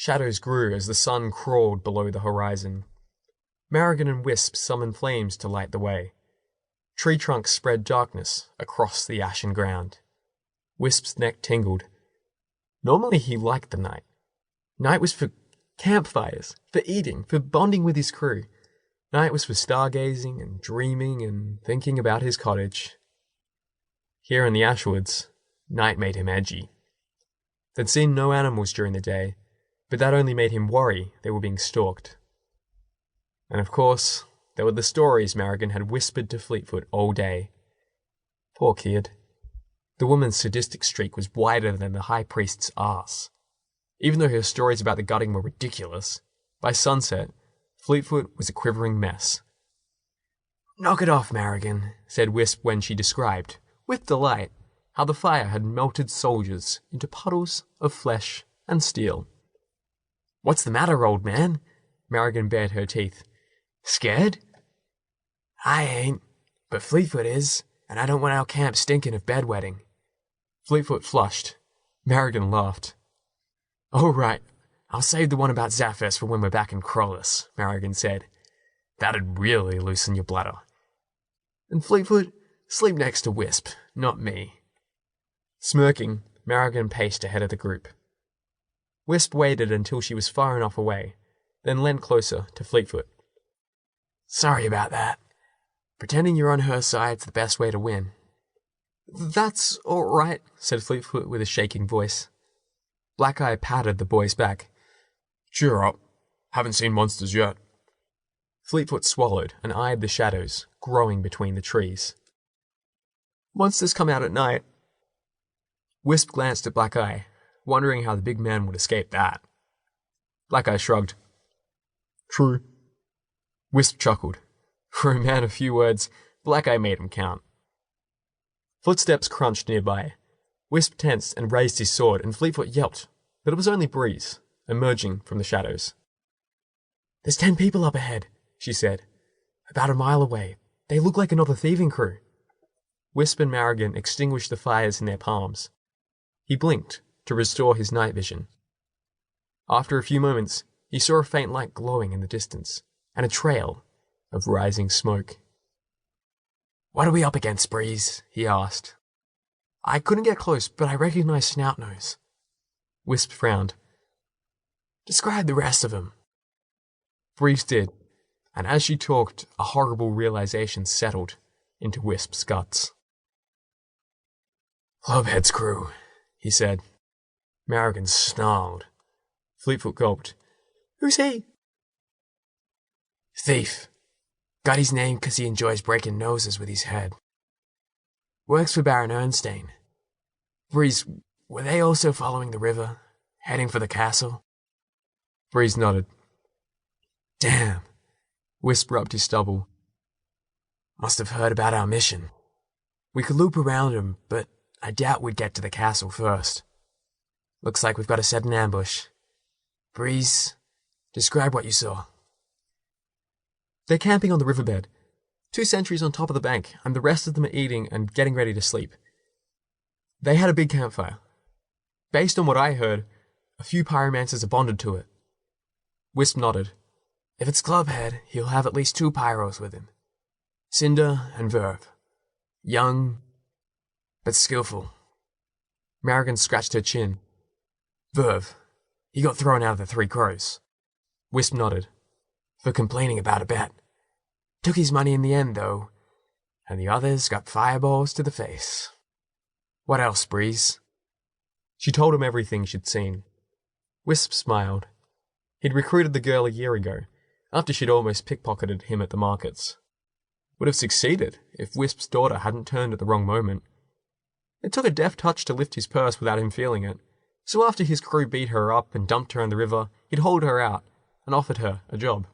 Shadows grew as the sun crawled below the horizon. Merrigan and Wisp summoned flames to light the way. Tree trunks spread darkness across the ashen ground. Wisp's neck tingled. Normally he liked the night. Night was for campfires, for eating, for bonding with his crew. Night was for stargazing and dreaming and thinking about his cottage. Here in the Ashwoods, night made him edgy. They'd seen no animals during the day, but that only made him worry they were being stalked. And of course, there were the stories Merrigan had whispered to Fleetfoot all day. Poor kid. The woman's sadistic streak was wider than the high priest's arse. Even though her stories about the gutting were ridiculous, by sunset, Fleetfoot was a quivering mess. "Knock it off, Merrigan," said Wisp when she described, with delight, how the fire had melted soldiers into puddles of flesh and steel. "What's the matter, old man?" Merrigan bared her teeth. "Scared?" "I ain't, but Fleetfoot is, and I don't want our camp stinking of bedwetting." Fleetfoot flushed. Merrigan laughed. "All right, I'll save the one about Zaphis for when we're back in Crolus," Merrigan said. "That'd really loosen your bladder. And Fleetfoot, sleep next to Wisp, not me." Smirking, Merrigan paced ahead of the group. Wisp waited until she was far enough away, then leant closer to Fleetfoot. "Sorry about that. Pretending you're on her side's the best way to win." "That's all right," said Fleetfoot with a shaking voice. Black Eye patted the boy's back. "Cheer up. Haven't seen monsters yet." Fleetfoot swallowed and eyed the shadows growing between the trees. "Monsters come out at night." Wisp glanced at Black Eye, wondering how the big man would escape that. Black Eye shrugged. "True." Wisp chuckled. For a man of few words, Black Eye made him count. Footsteps crunched nearby. Wisp tensed and raised his sword, and Fleetfoot yelped, but it was only Breeze, emerging from the shadows. "There's 10 people up ahead," she said. "About a mile away. They look like another thieving crew." Wisp and Merrigan extinguished the fires in their palms. He blinked to restore his night vision. After a few moments, he saw a faint light glowing in the distance, and a trail of rising smoke. "What are we up against, Breeze?" he asked. "I couldn't get close, but I recognized Snout Nose." Wisp frowned. "Describe the rest of them." Breeze did, and as she talked, a horrible realization settled into Wisp's guts. "Clubhead's crew," he said. Merrigan snarled. Fleetfoot gulped. "Who's he?" "Thief. Got his name 'cause he enjoys breaking noses with his head. Works for Baron Ernstein. Breeze, were they also following the river, heading for the castle?" Breeze nodded. "Damn." Wisp rubbed his stubble. "Must have heard about our mission. We could loop around them, but I doubt we'd get to the castle first. Looks like we've got to set an ambush. Breeze, describe what you saw." "They're camping on the riverbed. 2 sentries on top of the bank, and the rest of them are eating and getting ready to sleep. They had a big campfire. Based on what I heard, a few pyromancers are bonded to it." Wisp nodded. "If it's Clubhead, he'll have at least 2 pyros with him. Cinder and Verve. Young, but skillful." Merrigan scratched her chin. "Verve, he got thrown out of the 3 Crows." Wisp nodded. "For complaining about a bet. Took his money in the end, though, and the others got fireballs to the face. What else, Breeze?" She told him everything she'd seen. Wisp smiled. He'd recruited the girl a year ago, after she'd almost pickpocketed him at the markets. Would have succeeded if Wisp's daughter hadn't turned at the wrong moment. It took a deft touch to lift his purse without him feeling it, so after his crew beat her up and dumped her in the river, he'd hauled her out and offered her a job.